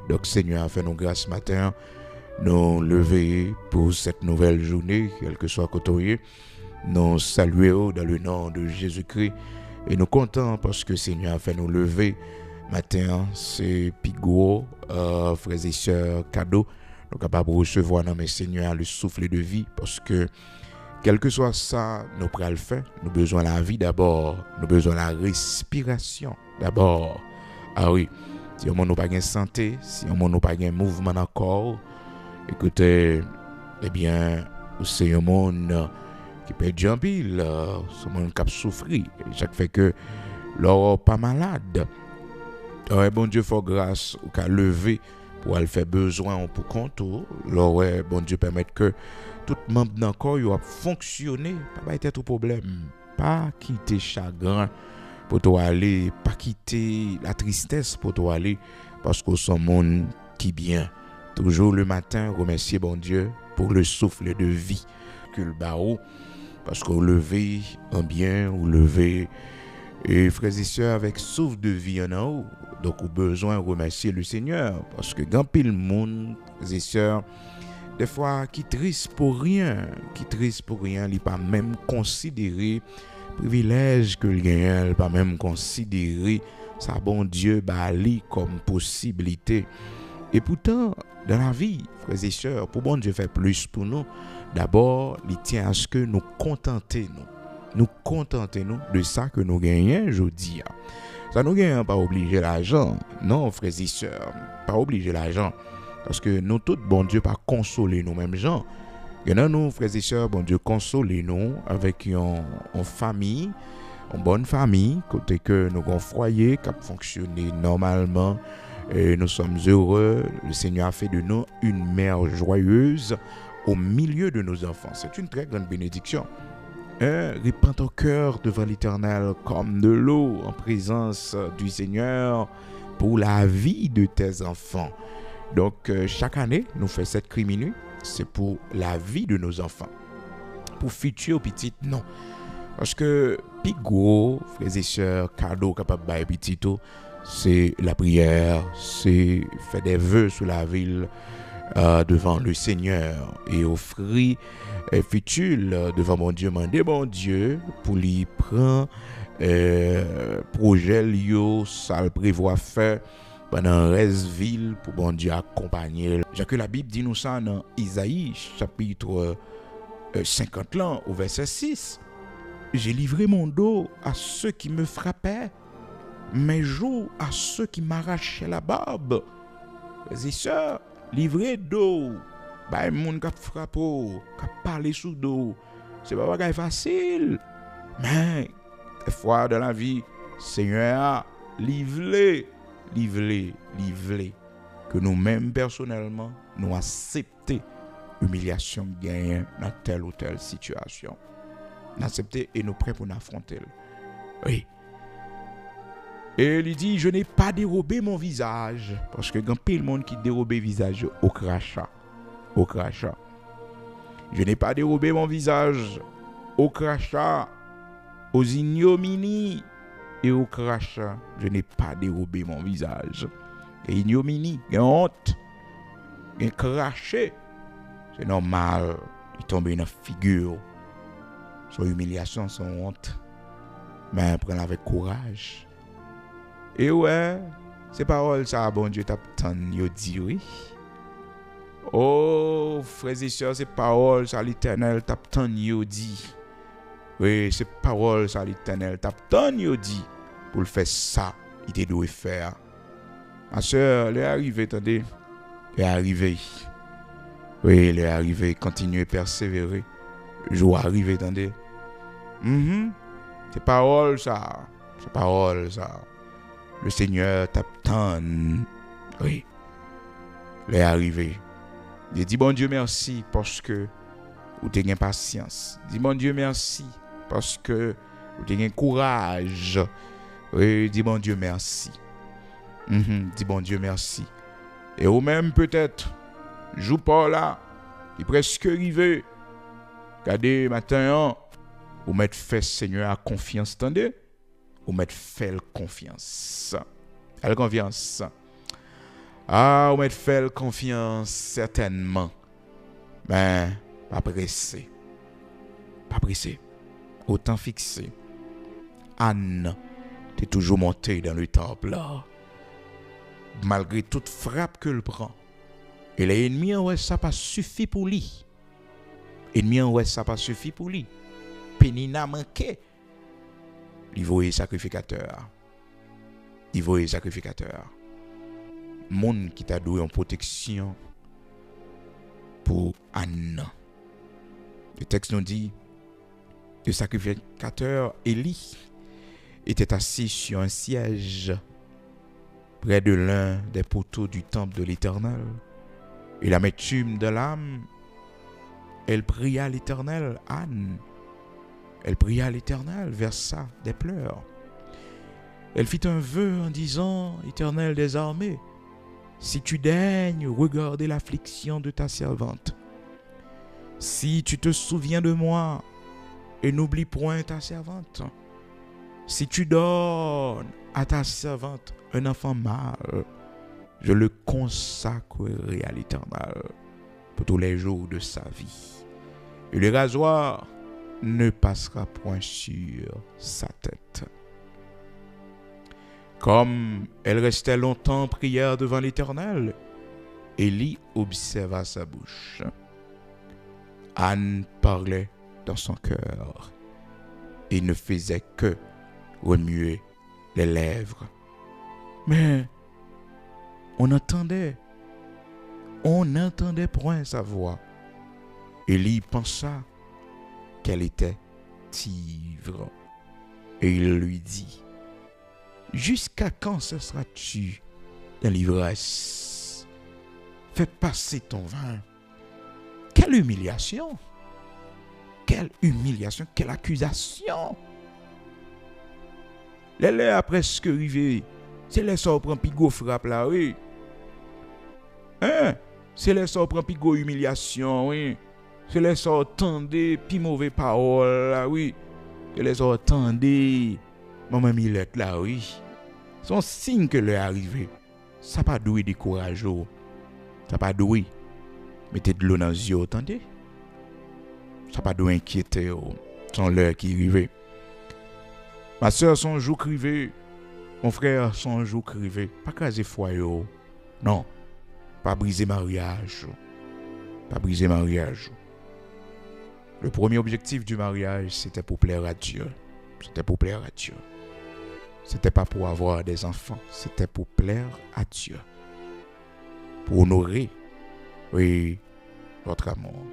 Donc, Seigneur, fais-nous grâce ce matin, nous lever pour cette nouvelle journée, quel que soit côté, nous saluer dans le nom de Jésus-Christ et nous comptons parce que Seigneur fait nous lever matin, c'est Pigo, frères et sœurs, cadeau, nous capables de recevoir dans mes Seigneur le souffle de vie parce que quel que soit ça, nous pourrons le faire. Nous avons besoin de la vie d'abord, nous avons besoin de la respiration d'abord. Ah oui, si on n'a pas de santé, si on n'a pas de mouvement dans le corps, écoutez, eh bien, c'est un monde qui peut être en pile, c'est un monde qui a souffert. Chaque fait que l'on pas malade. Alors, bon Dieu, faut grâce ou qu'à lever pour aller faire besoin pour compte. Alors, bon Dieu, permettre que tout membre dans le corps a fonctionné, pas être tout problème, pas quitter chagrin pour toi aller, pas quitter la tristesse pour toi aller, parce que son monde qui bien. Toujours le matin, remercier bon Dieu pour le souffle de vie que le barreau, parce qu'on levé en bien, ou levé et frères et sœurs avec souffle de vie en haut. Donc, on a besoin de remercier le Seigneur, parce que quand pile monde, frères et sœurs, des fois, qui triste pour rien, il pas même considéré privilège que le gagne, il pas même considéré ça bon Dieu bali comme possibilité. Et pourtant, dans la vie, frères et sœurs, pour bon Dieu faire plus pour nous, d'abord, il tient à ce que nous contentons de ça que nous gagnons aujourd'hui. Ça nous gagne pas obliger l'argent, non, frères et sœurs, pas obliger l'argent. Parce que nous tous, bon Dieu, pas consoler nous-mêmes gens. Et nous, frères et sœurs, bon Dieu, consoler nous avec une famille, une bonne famille, côté que nous avons un foyer qui a fonctionné normalement. Et nous sommes heureux. Le Seigneur a fait de nous une mère joyeuse au milieu de nos enfants. C'est une très grande bénédiction. Répand ton cœur devant l'Éternel comme de l'eau en présence du Seigneur pour la vie de tes enfants. Donc, chaque année, nous faisons cette criminu, c'est pour la vie de nos enfants. Pour futur petit, non. Parce que, plus gros, frères et sœurs, cadeau capable de petit, c'est la prière, c'est faire des vœux sur la ville devant le Seigneur et offrir futur devant mon Dieu, demander mon Dieu pour lui prendre projet, ça le prévoit faire. Pendant reste ville pour bon Dieu accompagner. J'ai que la Bible dit nous ça dans Isaïe chapitre 50 là, au verset 6. J'ai livré mon dos à ceux qui me frappaient, mes joues à ceux qui m'arrachaient la barbe. Frères et sœurs, livré dos, bah moun qui frappe, qui parle sous dos, c'est pas bagay facile. Mais des fois dans la vie, Seigneur livré que nous-mêmes personnellement nous accepter humiliation gagne dans telle ou telle situation. Nous accepter et nous prêts pour affronter. Oui. Et il dit, je n'ai pas dérobé mon visage, parce que quand pile monde qui dérobe le visage au crachat. Je n'ai pas dérobé mon visage au crachat, aux ignominies et au crachat. Je n'ai pas dérobé mon visage. Et ignominie, et honte, et craché. C'est normal, il tombe dans la figure. Son humiliation, son honte. Mais prends avec courage. Et ouais, ces paroles, ça, bon Dieu, t'attend, yo dit oui. Oh, frères et sœurs, ces paroles, ça, l'Éternel, t'attend, yo dit. Oui, ces paroles, ça, l'Éternel, t'attend, yo dit. Pour le faire ça, il te doit faire. Ma sœur, elle est arrivée, attendez. Elle est arrivée. Oui, elle est arrivée. Continuez à persévérer. Je vais arriver, attendez. C'est parole, ça. C'est parole, ça. Le Seigneur t'attend. Oui. Elle est arrivée. Je dis, bon Dieu, merci parce que vous avez patience. Dis, bon Dieu, merci parce que vous avez courage. Oui, dis, bon Dieu, merci. Dis, bon Dieu, merci. Et ou même peut-être, joue pas là, il est presque arrivé. Regardez, matin, vous mettez fait Seigneur à confiance, attendez. Vous mettez fait confiance. Elle confiance. Ah, on met fait confiance certainement. Mais pas pressé. Pas pressé. Autant fixé. Anne, t'es toujours montée dans le temple là. Malgré toute frappe que le prend. Et les ennemis, ouais, ça pas suffi pour lui. Ennemis, ouais, ça pas suffi pour lui. Pénina manqué. Il voyait sacrificateur. Il voyait sacrificateur. Monde qui t'a doué en protection pour Anne. Le texte nous dit, le sacrificateur Élie était assis sur un siège près de l'un des poteaux du temple de l'Éternel. Et l'amertume de l'âme, elle pria l'Éternel, Anne. Elle pria l'Éternel, versa des pleurs. Elle fit un vœu en disant, Éternel des armées, si tu daignes regarder l'affliction de ta servante, si tu te souviens de moi et n'oublie point ta servante, si tu donnes à ta servante un enfant mâle, je le consacrerai à l'Éternel pour tous les jours de sa vie. Et le rasoir ne passera point sur sa tête. Comme elle restait longtemps en prière devant l'Éternel, Élie observa sa bouche. Anne parlait dans son cœur et ne faisait que remuer les lèvres. Mais on entendait point sa voix. Élie pensa qu'elle était ivre et il lui dit, jusqu'à quand cesseras-tu dans l'ivresse? Fais passer ton vin. Quelle humiliation! Quelle humiliation! Quelle accusation! Les lèvres presque arrivées. C'est les sorts prend pigo frappe là, oui. Hein? C'est les sorts prend pigo humiliation, oui. C'est les sorts tendez, puis mauvais paroles là, oui. C'est les sorts tendez, maman Milette là, oui. Son signe que l'est arrivé. Ça pas doué découragé. Ça pas doué. Mettez de l'eau dans les yeux, attendez. Ça pas doué inquiéter. Son l'heure qui arrivait. Ma soeur, son jour crivé. Mon frère, son jour crivé. Pas craser foyer. Non. Pas briser mariage. Pas briser mariage. Le premier objectif du mariage, c'était pour plaire à Dieu. C'était pour plaire à Dieu. C'était pas pour avoir des enfants. C'était pour plaire à Dieu. Pour honorer, oui, votre amour.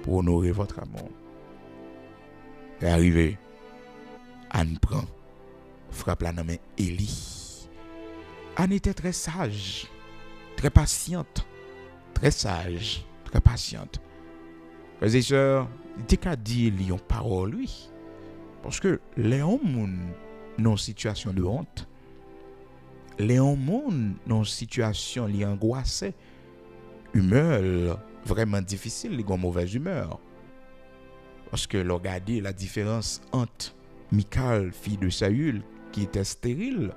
Pour honorer votre amour. Et arrivé, Anne prend, frappe la main Élie. Anne était très sage, très patiente, très sage, très patiente. Frères et sœurs, il était qu'à dire Élie en parole, lui. Parce que les hommes dans situation de honte, les hommes dans situation li angoissée, humeur vraiment difficile, les mauvaise humeur. Parce que regardez la différence entre Michal, fille de Saül, qui était stérile,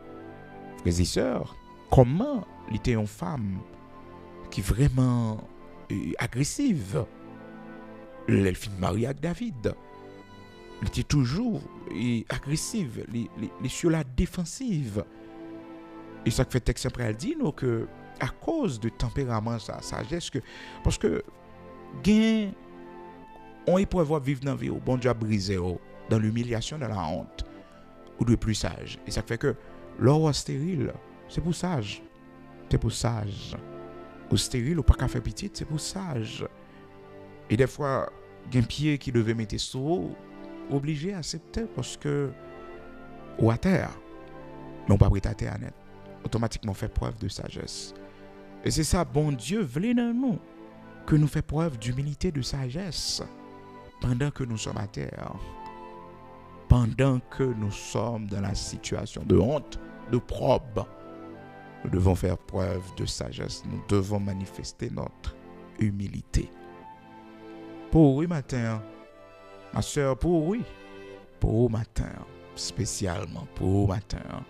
frères et sœurs, comment elle était une femme qui est vraiment agressive. Elle fit mariée avec David. Elle était toujours agressive, elle sur la défensive. Et ça fait texte après elle dit nous que à cause de tempérament, sa sagesse, parce que gain on peut voir vivre dans la vie, bon Dieu a brisé dans l'humiliation, dans la honte, ou de plus sage. Et ça fait que l'or stérile, c'est pour sage. C'est pour sage. Ou stérile, ou pas qu'à faire petit, c'est pour sage. Et des fois, il y a un pied qui devait mettre sous obligé à accepter parce que ou à terre. Mais on pas prêt à terre net. Automatiquement fait preuve de sagesse. Et c'est ça, bon Dieu voulait dans nous que nous fait preuve d'humilité, de sagesse pendant que nous sommes à terre. Pendant que nous sommes dans la situation de honte, de probe, nous devons faire preuve de sagesse. Nous devons manifester notre humilité. Pour oui matin, ma soeur, pour oui matin, spécialement pour matin.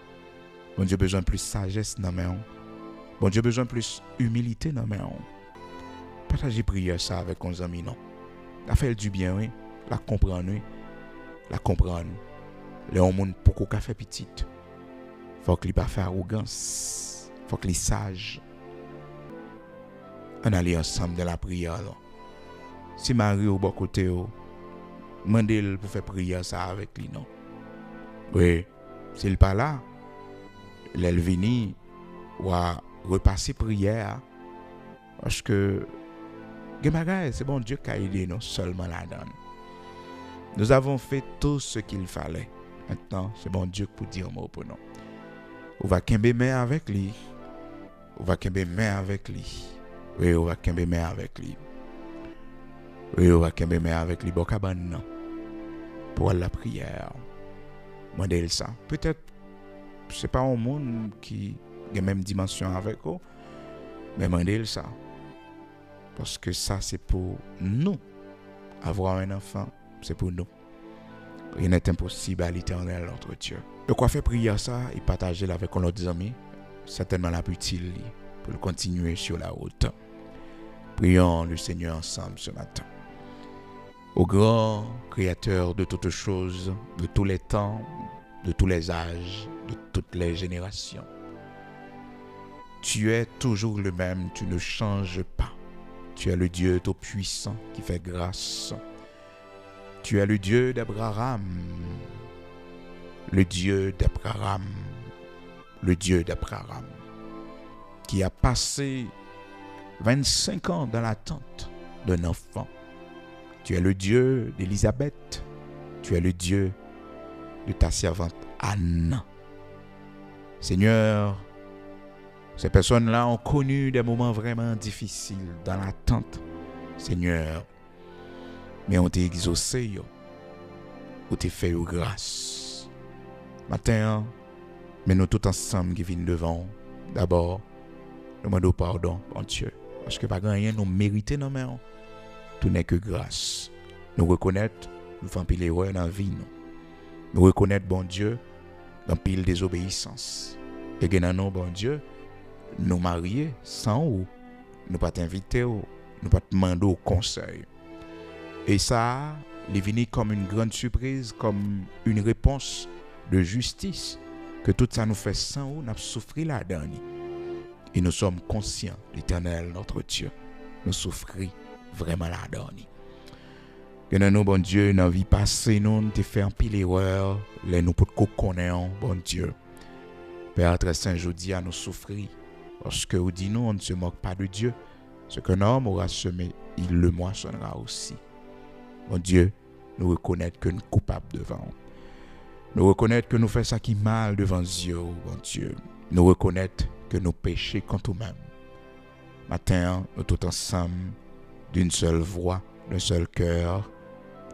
Mon Dieu, besoin de plus sagesse dans mes Bon Dieu, besoin plus humilité dans mes mains. Partager prière ça avec nos amis, non. La fait du bien, oui. La comprendre, oui. La comprendre. Les hommes pour qu'on fait petite. Faut qu'il pas fait arrogance. Faut qu'il sage. On aller ensemble dans la prière. Là. Si Marie au bon côté, demandez pour faire prière ça avec lui, non. Oui. S'il n'est pas là, elle vient ou à repasser prière. Parce que c'est bon Dieu qui a aidé nous seulement là-dedans. Nous avons fait tout ce qu'il fallait. Maintenant, c'est bon Dieu pour dire mot pour nous. On va kembe main avec lui. On va kembe main avec lui. Oui, on va kembe main avec lui. Oui, on va kembe main avec lui. Bon, non. Pour la prière. Mandez ça. Peut-être, c'est pas un monde qui a la même dimension avec vous. Mais mandez ça. Parce que ça, c'est pour nous. Avoir un enfant, c'est pour nous. Rien n'est impossible à l'Éternel, notre Dieu. De quoi faire prier ça et partager avec nos amis, certainement la plus utile pour continuer sur la route. Prions le Seigneur ensemble ce matin. Au grand Créateur de toutes choses, de tous les temps, de tous les âges, de toutes les générations. Tu es toujours le même, tu ne changes pas. Tu es le Dieu tout-puissant qui fait grâce. Tu es le Dieu d'Abraham. Le Dieu d'Abraham. Le Dieu d'Abraham. Qui a passé 25 ans dans l'attente d'un enfant. Tu es le Dieu d'Élisabeth. Tu es le Dieu de ta servante Anne. Seigneur, ces personnes-là ont connu des moments vraiment difficiles dans l'attente, Seigneur. Mais on t'a exaucé, on t'a fait grâce. Matin, mais nous tous ensemble qui viennent devant, d'abord, nous demandons pardon, bon Dieu. Parce que pas rien nous mériter non mais tout n'est que grâce. Nous reconnaître, nous faisons pile erreur dans la vie. Nous reconnaître, bon Dieu, dans pile désobéissance. Et que nous, bon Dieu, nous marier sans ou, nous pas t'inviter ou, nous pas te demander au conseil. Et ça, il est venu comme une grande surprise, comme une réponse de justice, que tout ça nous fait sans ou, nous avons souffert là-dedans. Et nous sommes conscients, l'Éternel, notre Dieu, nous souffrir vraiment là-dedans. Que nous, bon Dieu, dans la vie passée, nous avons fait un pile erreur, les nous pour qu'on connaisse, bon Dieu. Père très saint, je dis à nous souffrir, parce que vous dites nous, on ne se moque pas de Dieu. Ce qu'un homme aura semé, il le moissonnera aussi. Mon Dieu, nous reconnaître que nous sommes coupables devant. Nous reconnaître que nous faisons ça qui est mal devant Dieu, mon Dieu. Nous reconnaître que nous péchons contre nous-mêmes. Matin, nous tous ensemble, d'une seule voix, d'un seul cœur,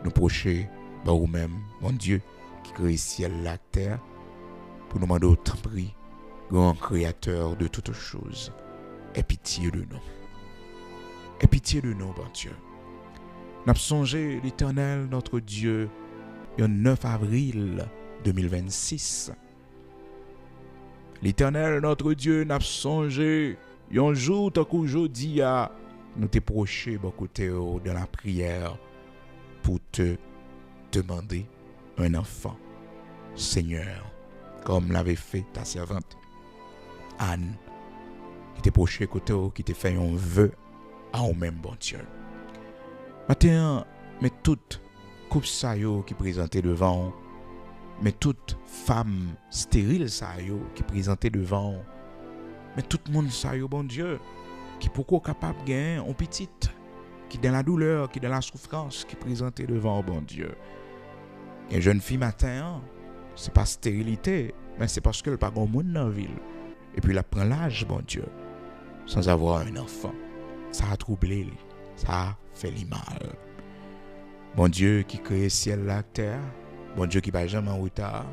nous procher par nous-mêmes, mon Dieu, qui crée le ciel et la terre, pour nous demander autant prix, grand créateur de toutes choses, aie pitié de nous. Aie pitié de nous, bon Dieu. Nous avons songé l'Éternel, notre Dieu, le 9 avril 2026. L'Éternel, notre Dieu, nous avons songé un jour, tant qu'aujourd'hui, nous t'es proché beaucoup dans la prière pour te demander un enfant, Seigneur, comme l'avait fait ta servante Anne, qui t'est proché côté, qui t'a fait un vœu à nous-mêmes, bon Dieu. Maintenant, mais toutes couples qui présentaient devant, mais toutes femmes stériles qui présentaient devant, mais tout le monde bon Dieu, qui pourquoi capable de gagner en petite, qui dans la douleur, qui dans la souffrance, qui présentait devant, bon Dieu. Et jeune fille matin, c'est pas stérilité, mais c'est parce qu'elle n'a pas de monde dans la ville. Et puis elle prend l'âge, bon Dieu, sans avoir un enfant. Ça a troublé, ça a fait lui mal. Bon Dieu qui crée ciel la terre, bon Dieu qui va jamais en retard,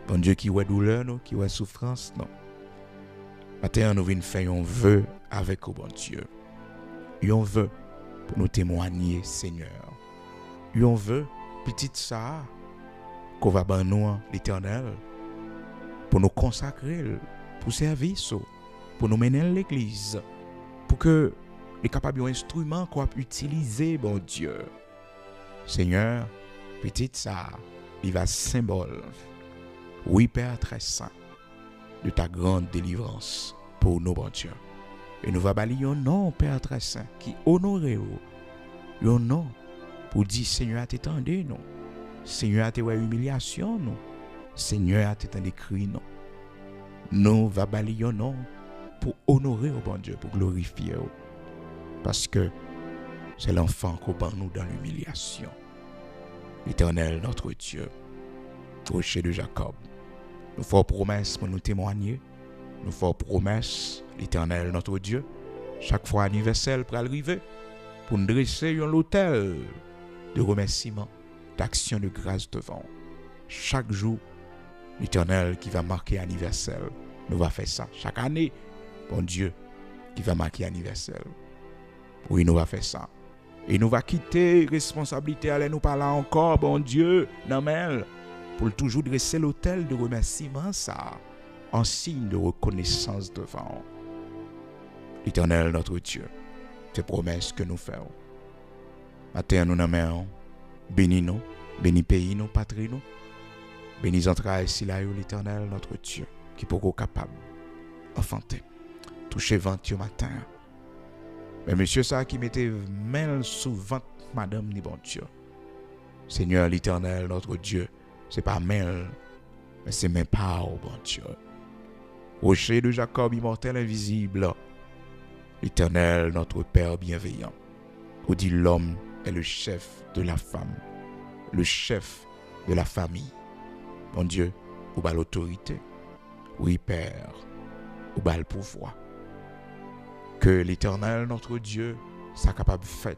bon Dieu qui voit douleur, non, qui voit souffrance, non. Maintenant, nous venons faire un vœu avec au bon Dieu. Un vœu pour nous témoigner, Seigneur. Un vœu, petite ça, qu'on va ban nous l'Éternel, pour nous consacrer, pour servir, pour nous mener l'église, pour que les capables instruments qu'on a utilisé, bon Dieu. Seigneur, petite ça, il va symbole, oui Père très saint, de ta grande délivrance pour nous, bon Dieu. Et nous va balayer un nom, Père très saint, qui honore un nom pour dire Seigneur, t'étendez nous. Seigneur, t'es humiliation nous. Seigneur, t'étendez cri nous. Nous va balayer un nom pour honorer au bon Dieu, pour glorifier. Parce que c'est l'enfant qu'on bat nous dans l'humiliation. L'Éternel, notre Dieu, rocher de Jacob, nous faisons promesse pour nous témoigner. Nous faisons promesse, l'Éternel, notre Dieu, chaque fois anniversaire pour arriver, pour nous dresser un autel de remerciement, d'action de grâce devant. Chaque jour, l'Éternel qui va marquer anniversaire, nous va faire ça. Chaque année, bon Dieu, qui va marquer anniversaire. Oui, nous va faire ça. Et nous va quitter responsabilité, aller nous parler encore, bon Dieu, non mais, pour toujours dresser l'autel de remerciement, ça, en signe de reconnaissance devant l'Éternel, notre Dieu. Ces promesses que nous faisons. Matin, nous nommons, bénis nous, bénis pays nous, patrie nous, bénis entrailles ici là, l'Éternel, notre Dieu, qui peut être capable, enfanter, toucher ventre matin. Mais monsieur ça qui mettait main sous ventre madame ni bon Dieu. Seigneur l'Éternel, notre Dieu, c'est pas main, mais c'est main pas au bon Dieu. Rocher de Jacob, immortel, invisible, l'Éternel, notre Père bienveillant. Où dit l'homme est le chef de la femme, le chef de la famille. Mon Dieu, où bas l'autorité, oui Père, où bas le pouvoir. Que l'Éternel, notre Dieu, soit capable de faire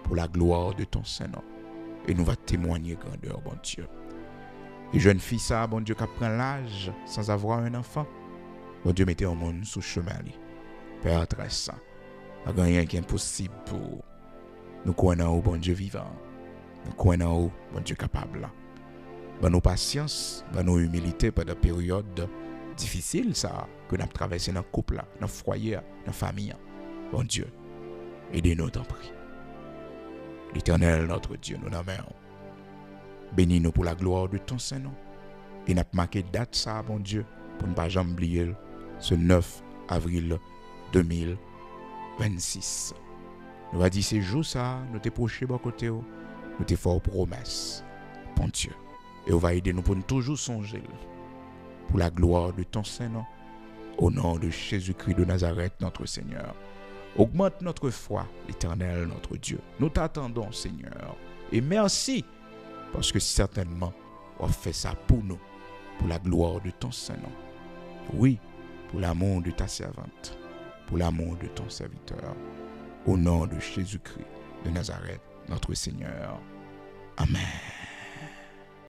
pour la gloire de ton Saint-Nom. Et nous va témoigner grandeur, bon Dieu. Et jeune fille, ça, bon Dieu, qui prend l'âge sans avoir un enfant. Bon Dieu, mettez au monde sous chemin. Père très saint. Il n'y a rien qui est impossible pour nous connaître, bon Dieu vivant. Nous connaissons, bon Dieu capable. Bon, nos patience, bon, nos humilité pendant la période difficile, ça, que nous avons traversé dans le couple, dans le foyer, dans la famille. Bon Dieu, aidez-nous, t'en prie. L'Éternel, notre Dieu, nous nommons. Bénis-nous pour la gloire de ton Saint-Nom. Et nous avons marqué date, ça, bon Dieu, pour ne pas jamais oublier ce 9 avril 2026. Nous va dire ces jours, ça, nous t'es proché, bon côté, nous t'es fort promesse, bon Dieu. Et on va aider nous pour nous toujours songer pour la gloire de ton Saint-Nom, au nom de Jésus-Christ de Nazareth, notre Seigneur. Augmente notre foi, l'Éternel, notre Dieu. Nous t'attendons, Seigneur. Et merci, parce que certainement, on fait ça pour nous, pour la gloire de ton Saint-Nom. Oui, pour l'amour de ta servante, pour l'amour de ton serviteur, au nom de Jésus-Christ de Nazareth, notre Seigneur. Amen.